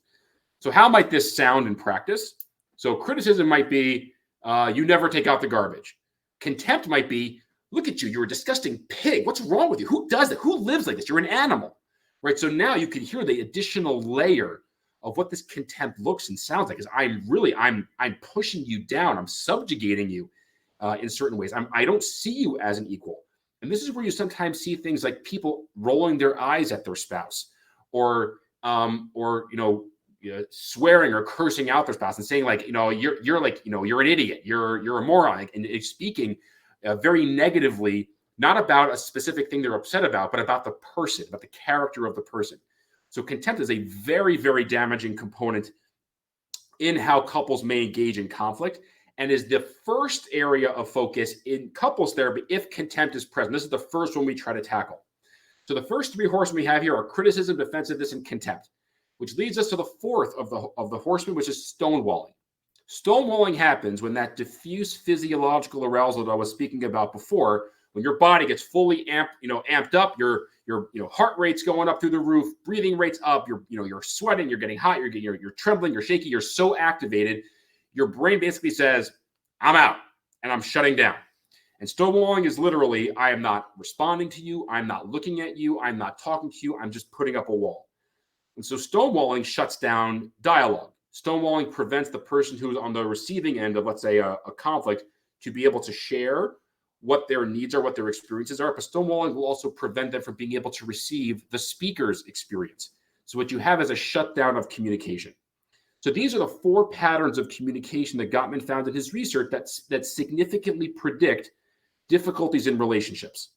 So how might this sound in practice? So criticism might be, you never take out the garbage. Contempt might be, look at you, you're a disgusting pig. What's wrong with you? Who does that? Who lives like this? You're an animal, right? So now you can hear the additional layer of what this contempt looks and sounds like. Is I'm pushing you down. I'm subjugating you in certain ways. I don't see you as an equal. And this is where you sometimes see things like people rolling their eyes at their spouse, or swearing or cursing out their spouse and saying like, you're like, you're an idiot. You're a moron, and speaking very negatively, not about a specific thing they're upset about, but about the person, about the character of the person. So contempt is a very, very damaging component in how couples may engage in conflict, and is the first area of focus in couples therapy if contempt is present. This is the first one we try to tackle. So the first three horsemen we have here are criticism, defensiveness, and contempt, which leads us to the fourth of the horsemen, which is stonewalling. Stonewalling happens when that diffuse physiological arousal that I was speaking about before, when your body gets fully amped up, your heart rate's going up through the roof, breathing rate's up, you're sweating, you're getting hot, you're trembling, you're shaky, you're so activated, your brain basically says, I'm out and I'm shutting down. And stonewalling is literally, I am not responding to you, I'm not looking at you, I'm not talking to you, I'm just putting up a wall. And so stonewalling shuts down dialogue. Stonewalling prevents the person who's on the receiving end of, let's say, a conflict to be able to share what their needs are, what their experiences are. But stonewalling will also prevent them from being able to receive the speaker's experience. So what you have is a shutdown of communication. So these are the four patterns of communication that Gottman found in his research that significantly predict difficulties in relationships.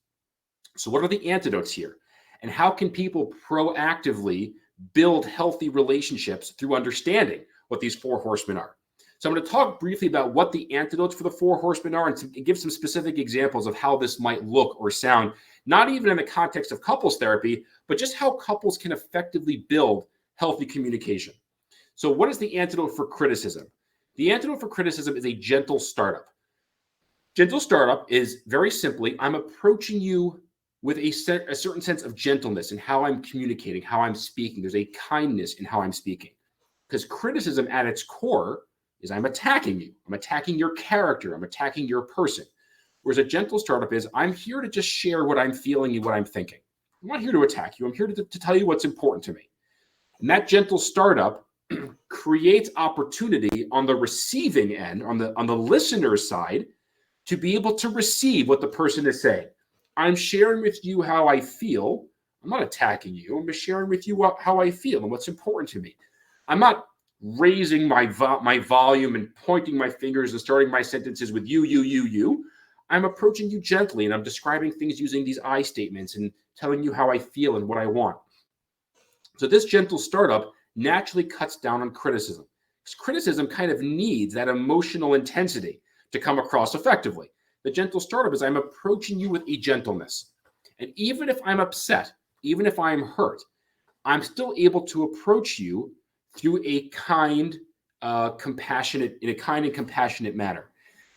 So what are the antidotes here? And how can people proactively build healthy relationships through understanding what these four horsemen are? So I'm going to talk briefly about what the antidotes for the four horsemen are, and give some specific examples of how this might look or sound, not even in the context of couples therapy, but just how couples can effectively build healthy communication. So what is the antidote for criticism? The antidote for criticism is a gentle startup. Gentle startup is very simply, I'm approaching you with a certain sense of gentleness in how I'm communicating, how I'm speaking. There's a kindness in how I'm speaking. Because criticism at its core is I'm attacking you. I'm attacking your character. I'm attacking your person. Whereas a gentle startup is I'm here to just share what I'm feeling and what I'm thinking. I'm not here to attack you. I'm here to tell you what's important to me. And that gentle startup creates opportunity on the receiving end, on the listener's side, to be able to receive what the person is saying. I'm sharing with you how I feel. I'm not attacking you. I'm just sharing with you how I feel and what's important to me. I'm not raising my volume and pointing my fingers and starting my sentences with you. I'm approaching you gently, and I'm describing things using these I statements and telling you how I feel and what I want. So this gentle startup naturally cuts down on criticism, because criticism kind of needs that emotional intensity to come across effectively. The gentle startup is I'm approaching you with a gentleness. And even if I'm upset, even if I'm hurt, I'm still able to approach you through a kind, compassionate manner.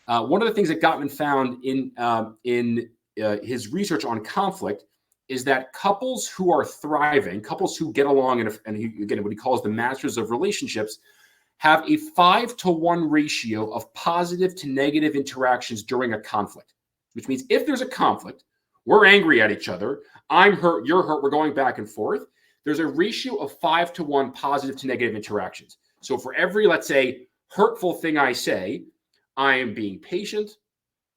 One of the things that Gottman found in his research on conflict is that couples who are thriving, couples who get along, and again, what he calls the masters of relationships, have a 5-to-1 ratio of positive to negative interactions during a conflict, which means if there's a conflict, we're angry at each other, I'm hurt, you're hurt, we're going back and forth, there's a ratio of 5-to-1 positive to negative interactions. So for every, let's say, hurtful thing I say, I am being patient.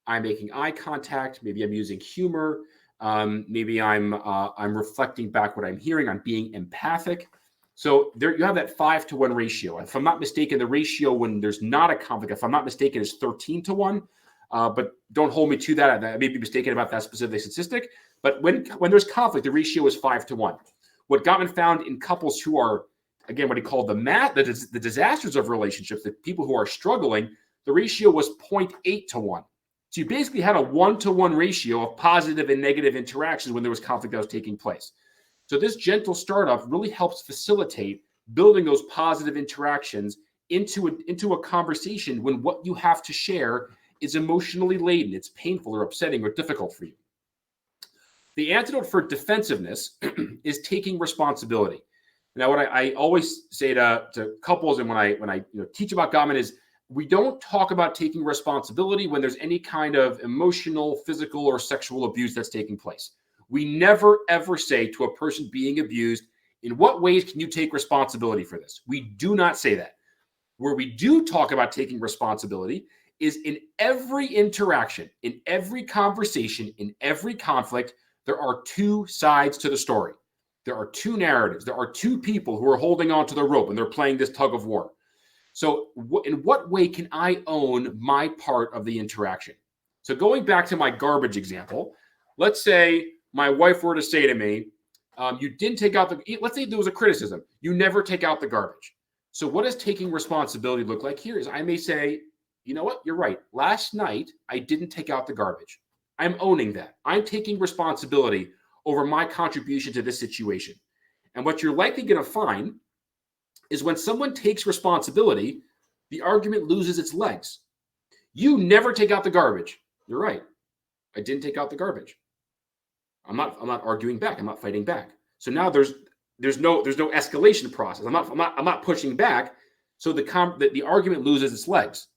I'm making eye contact. Maybe I'm using humor. Maybe I'm reflecting back what I'm hearing. I'm being empathic. So there you have that 5-to-1 ratio. If I'm not mistaken, the ratio when there's not a conflict, if I'm not mistaken, is 13-to-1. But don't hold me to that. I may be mistaken about that specific statistic. But when there's conflict, the ratio is 5-to-1. What Gottman found in couples who are, again, what he called the disasters of relationships, the people who are struggling, the ratio was 0.8-to-1. So you basically had a 1-to-1 ratio of positive and negative interactions when there was conflict that was taking place. So this gentle startup really helps facilitate building those positive interactions into a conversation when what you have to share is emotionally laden, it's painful or upsetting or difficult for you. The antidote for defensiveness is taking responsibility. Now, what I always say to couples and when I teach about Gottman is we don't talk about taking responsibility when there's any kind of emotional, physical, or sexual abuse that's taking place. We never, ever say to a person being abused, in what ways can you take responsibility for this? We do not say that. Where we do talk about taking responsibility is in every interaction, in every conversation, in every conflict, there are two sides to the story. There are two narratives. There are two people who are holding on to the rope and they're playing this tug of war. So in what way can I own my part of the interaction? So going back to my garbage example, let's say my wife were to say to me, you didn't take out let's say there was a criticism. You never take out the garbage. So what does taking responsibility look like here is I may say, you know what, you're right. Last night, I didn't take out the garbage. I'm owning that. I'm taking responsibility over my contribution to this situation. And what you're likely going to find is when someone takes responsibility, the argument loses its legs. You never take out the garbage. You're right. I didn't take out the garbage. I'm not arguing back. I'm not fighting back. So now there's no escalation process. I'm not pushing back. So the argument loses its legs.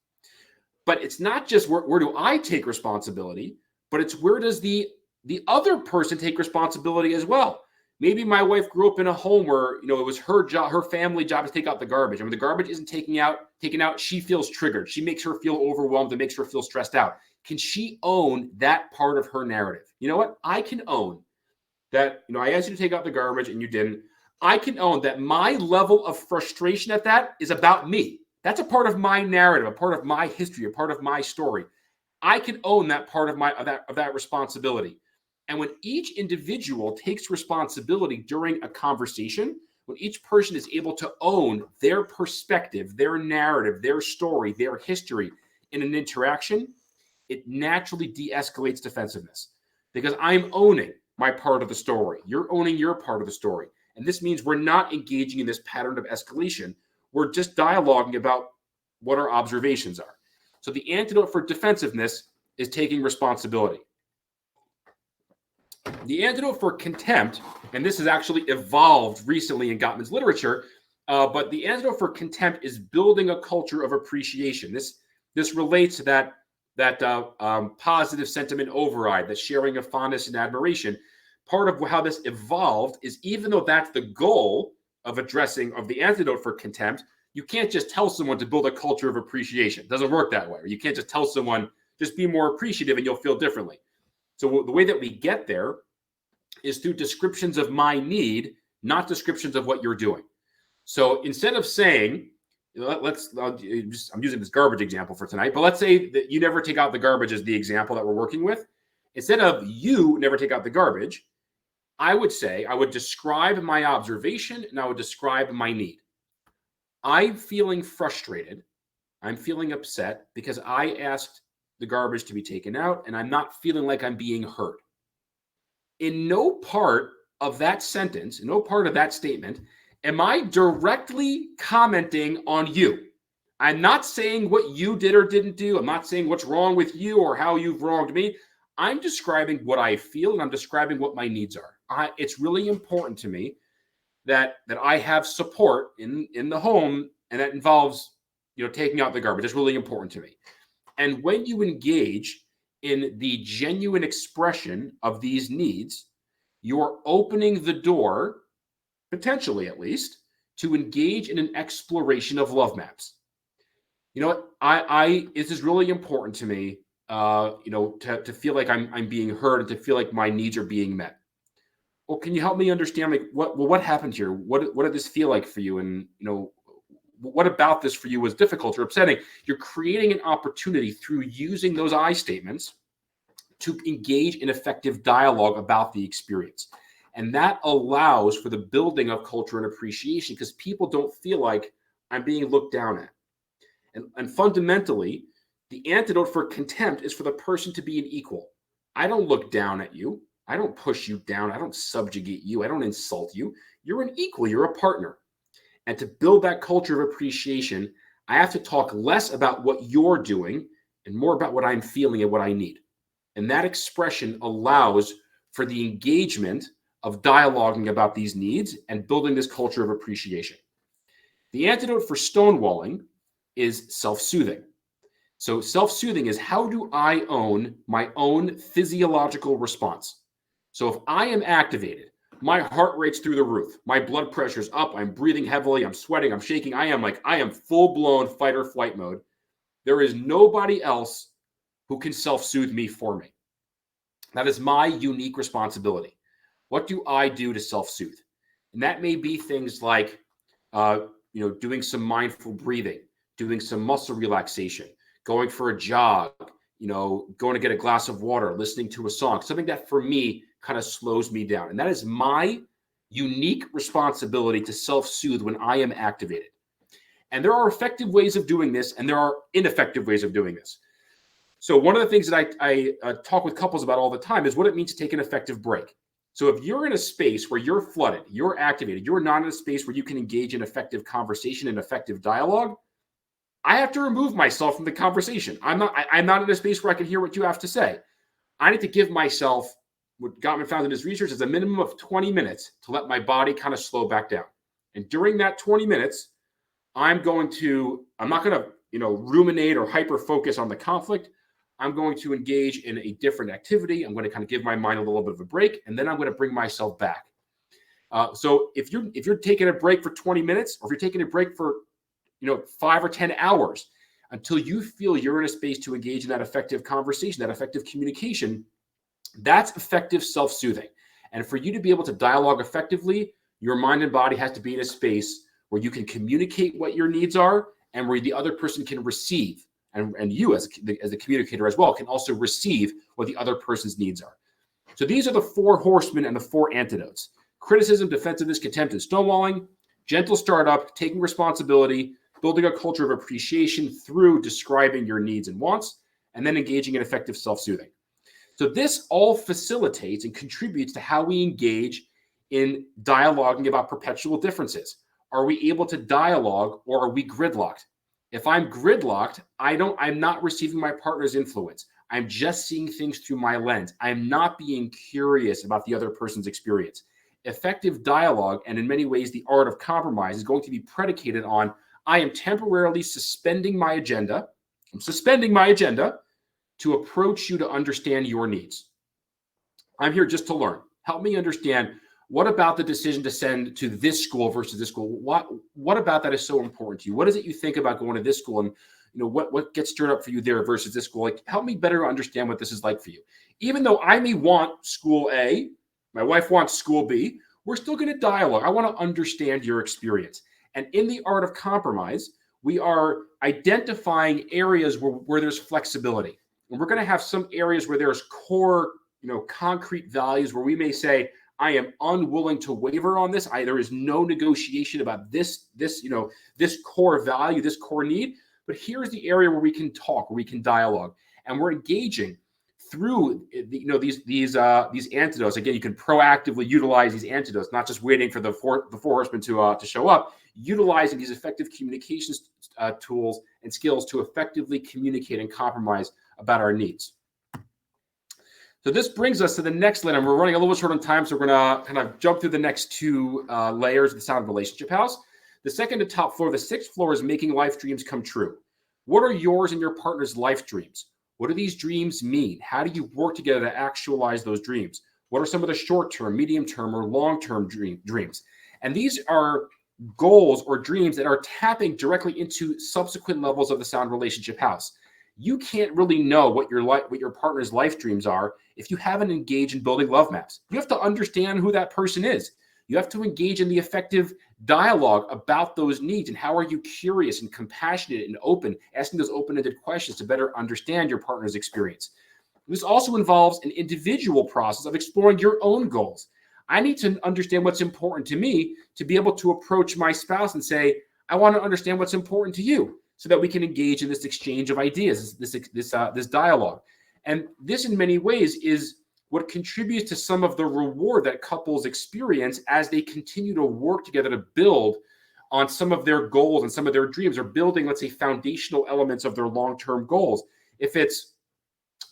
But it's not just where do I take responsibility, but it's where does the other person take responsibility as well. Maybe my wife grew up in a home where it was her job, her family job to take out the garbage. And when the garbage isn't taken out, she feels triggered. She makes her feel overwhelmed and makes her feel stressed out. Can she own that part of her narrative? You know what? I can own that. I asked you to take out the garbage and you didn't. I can own that my level of frustration at that is about me. That's a part of my narrative, a part of my history, a part of my story. I can own that part of that responsibility. And when each individual takes responsibility during a conversation, when each person is able to own their perspective, their narrative, their story, their history in an interaction, it naturally de-escalates defensiveness because I'm owning my part of the story. You're owning your part of the story. And this means we're not engaging in this pattern of escalation. We're just dialoguing about what our observations are. So the antidote for defensiveness is taking responsibility. The antidote for contempt, and this has actually evolved recently in Gottman's literature, but the antidote for contempt is building a culture of appreciation. This relates to that positive sentiment override, the sharing of fondness and admiration. Part of how this evolved is even though that's the goal of the antidote for contempt, you can't just tell someone to build a culture of appreciation. It doesn't work that way. Or you can't just tell someone, just be more appreciative and you'll feel differently. So the way that we get there is through descriptions of my need, not descriptions of what you're doing. So instead of saying, I'm using this garbage example for tonight, but let's say that you never take out the garbage as the example that we're working with. Instead of you never take out the garbage, I would describe my observation and I would describe my need. I'm feeling frustrated. I'm feeling upset because I asked the garbage to be taken out and I'm not feeling like I'm being heard. In no part of that sentence, in no part of that statement, am I directly commenting on you. I'm not saying what you did or didn't do. I'm not saying what's wrong with you or how you've wronged me. I'm describing what I feel and I'm describing what my needs are. It's really important to me that I have support in the home, and that involves taking out the garbage. It's really important to me. And when you engage in the genuine expression of these needs, you're opening the door, potentially at least, to engage in an exploration of love maps. You know what? I this is really important to me. To feel like I'm being heard and to feel like my needs are being met. Well, can you help me understand like what happened here? What did this feel like for you? And what about this for you was difficult or upsetting? You're creating an opportunity through using those I statements to engage in effective dialogue about the experience. And that allows for the building of culture and appreciation because people don't feel like I'm being looked down at. And fundamentally, the antidote for contempt is for the person to be an equal. I don't look down at you. I don't push you down. I don't subjugate you. I don't insult you. You're an equal. You're a partner. And to build that culture of appreciation, I have to talk less about what you're doing and more about what I'm feeling and what I need. And that expression allows for the engagement of dialoguing about these needs and building this culture of appreciation. The antidote for stonewalling is self-soothing. So self-soothing is how do I own my own physiological response? So if I am activated, my heart rate's through the roof, my blood pressure's up, I'm breathing heavily, I'm sweating, I'm shaking, I am full-blown fight or flight mode. There is nobody else who can self-soothe me for me. That is my unique responsibility. What do I do to self-soothe? And that may be things like doing some mindful breathing, doing some muscle relaxation, going for a jog, going to get a glass of water, listening to a song, something that for me kind of slows me down. And that is my unique responsibility to self-soothe when I am activated. And there are effective ways of doing this, and there are ineffective ways of doing this. So one of the things that I talk with couples about all the time is what it means to take an effective break. So if you're in a space where you're flooded, you're activated, you're not in a space where you can engage in effective conversation and effective dialogue, I have to remove myself from the conversation. I'm not in a space where I can hear what you have to say. I need to give myself what Gottman found in his research is a minimum of 20 minutes to let my body kind of slow back down. And during that 20 minutes, I'm not going to, ruminate or hyper focus on the conflict. I'm going to engage in a different activity. I'm going to kind of give my mind a little bit of a break, and then I'm going to bring myself back. So if you're taking a break for 20 minutes, or if you're taking a break for 5 or 10 hours until you feel you're in a space to engage in that effective conversation, that effective communication, that's effective self-soothing. And for you to be able to dialogue effectively, your mind and body has to be in a space where you can communicate what your needs are and where the other person can receive. And you as a communicator as well can also receive what the other person's needs are. So these are the 4 horsemen and the 4 antidotes: criticism, defensiveness, contempt, and stonewalling, gentle startup, taking responsibility, building a culture of appreciation through describing your needs and wants, and then engaging in effective self-soothing. So this all facilitates and contributes to how we engage in dialoguing about perpetual differences. Are we able to dialogue, or are we gridlocked? If I'm gridlocked, I'm not receiving my partner's influence. I'm just seeing things through my lens. I'm not being curious about the other person's experience. Effective dialogue, and in many ways the art of compromise, is going to be predicated on I am temporarily suspending my agenda. I'm suspending my agenda to approach you to understand your needs. I'm here just to learn. Help me understand, what about the decision to send to this school versus this school? What about that is so important to you? What is it you think about going to this school, and what gets stirred up for you there versus this school? Like, help me better understand what this is like for you. Even though I may want school A, my wife wants school B, we're still going to dialogue. I want to understand your experience. And in the art of compromise, we are identifying areas where there's flexibility. And we're going to have some areas where there's core, concrete values where we may say, I am unwilling to waver on this. There is no negotiation about this core value, this core need. But here's the area where we can talk, where we can dialogue, and we're engaging through these antidotes. Again, you can proactively utilize these antidotes, not just waiting for the four horsemen to show up. Utilizing these effective communications tools and skills to effectively communicate and compromise about our needs. So this brings us to the next layer. And we're running a little short on time, so we're going to kind of jump through the next 2 layers of the Sound Relationship House. The second to top floor, the 6th floor, is making life dreams come true. What are yours and your partner's life dreams? What do these dreams mean? How do you work together to actualize those dreams? What are some of the short-term, medium-term, or long-term dreams? And these are goals or dreams that are tapping directly into subsequent levels of the sound relationship house. You can't really know what your partner's life dreams are if you haven't engaged in building love maps. You have to understand who that person is. You have to engage in the effective dialogue about those needs, and how are you curious and compassionate and open, asking those open-ended questions to better understand your partner's experience. This also involves an individual process of exploring your own goals. I need to understand what's important to me to be able to approach my spouse and say, I want to understand what's important to you, so that we can engage in this exchange of ideas, this dialogue. And this, in many ways, is what contributes to some of the reward that couples experience as they continue to work together to build on some of their goals and some of their dreams, or building, let's say, foundational elements of their long-term goals. If it's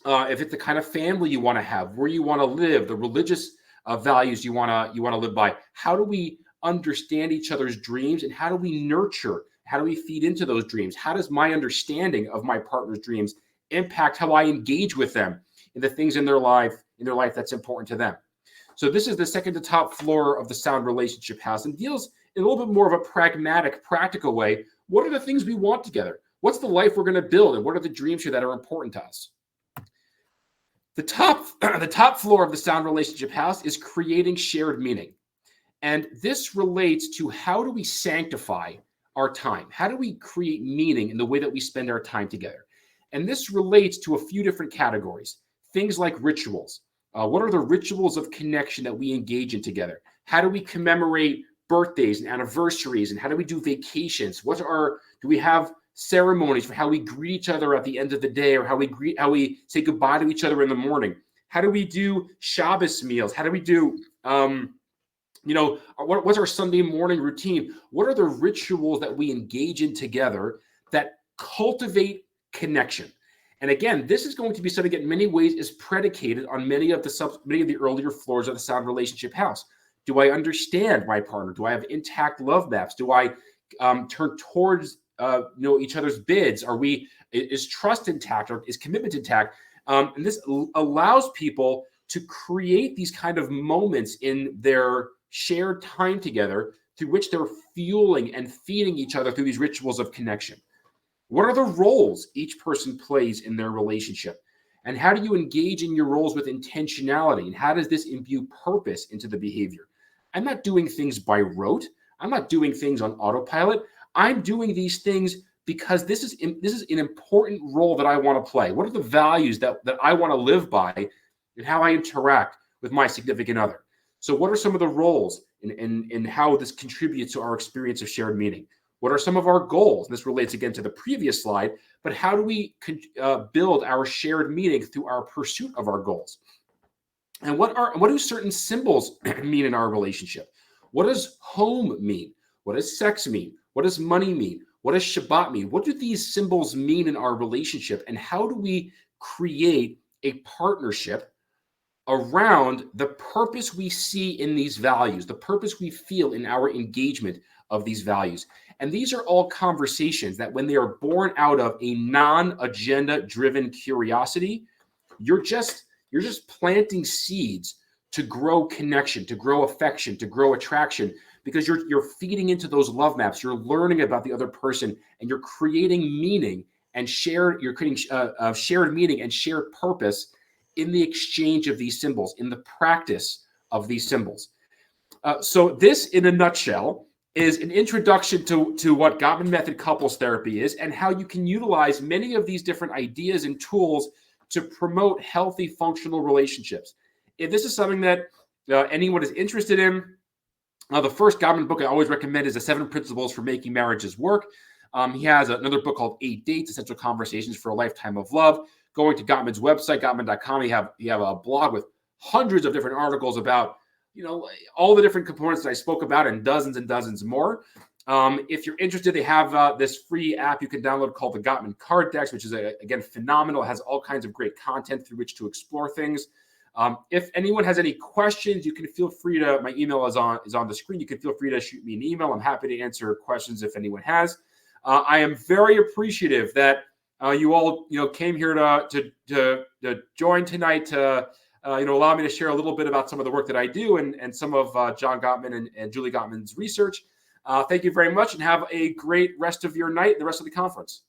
the kind of family you want to have, where you want to live, the religious values you want to live by, how do we understand each other's dreams, and how do we nurture? How do we feed into those dreams? How does my understanding of my partner's dreams impact how I engage with them in the things in their life that's important to them? So this is the second to top floor of the sound relationship house, and deals in a little bit more of a pragmatic, practical way. What are the things we want together? What's the life we're going to build, and what are the dreams here that are important to us? The top floor of the sound relationship house is creating shared meaning. And this relates to, how do we sanctify our time? How do we create meaning in the way that we spend our time together? And this relates to a few different categories. Things like rituals. What are the rituals of connection that we engage in together? How do we commemorate birthdays and anniversaries? And how do we do vacations? Do we have ceremonies for how we greet each other at the end of the day, or how we say goodbye to each other in the morning? How do we do Shabbos meals? How do we do what's our Sunday morning routine? What are the rituals that we engage in together that cultivate connection? And again, this is going to be something that in many ways is predicated on many of the earlier floors of the sound relationship house. Do I understand my partner? Do I have intact love maps? Do I turn towards each other's bids? Is trust intact, or is commitment intact? And this allows people to create these kind of moments in their shared time together, through which they're fueling and feeding each other through these rituals of connection. What are the roles each person plays in their relationship? And how do you engage in your roles with intentionality? And how does this imbue purpose into the behavior? I'm not doing things by rote. I'm not doing things on autopilot. I'm doing these things because this is an important role that I want to play. What are the values that I want to live by, and how I interact with my significant other? So what are some of the roles in how this contributes to our experience of shared meaning? What are some of our goals? And this relates again to the previous slide, but how do we build our shared meaning through our pursuit of our goals? And what do certain symbols mean in our relationship? What does home mean? What does sex mean? What does money mean? What does Shabbat mean? What do these symbols mean in our relationship? And how do we create a partnership around the purpose we see in these values, the purpose we feel in our engagement of these values? And these are all conversations that, when they are born out of a non-agenda driven curiosity, you're just planting seeds to grow connection, to grow affection, to grow attraction, because you're feeding into those love maps. You're learning about the other person, and you're creating meaning and shared meaning and shared purpose in the exchange of these symbols, in the practice of these symbols. So this, in a nutshell, is an introduction to what Gottman method couples therapy is, and how you can utilize many of these different ideas and tools to promote healthy, functional relationships. If this is something that anyone is interested in, the first Gottman book I always recommend is The 7 Principles for Making Marriages Work. He has another book called 8 Dates, Essential Conversations for a Lifetime of Love. Going to Gottman's website, Gottman.com, you have a blog with hundreds of different articles about all the different components that I spoke about, and dozens more. If you're interested, they have this free app you can download called the Gottman Card Decks, which is again phenomenal. It has all kinds of great content through which to explore things. If anyone has any questions, you can feel free to. My email is on the screen. You can feel free to shoot me an email. I'm happy to answer questions if anyone has. I am very appreciative that you all came here to join tonight to allow me to share a little bit about some of the work that I do and some of John Gottman and Julie Gottman's research. Thank you very much and have a great rest of your night, the rest of the conference.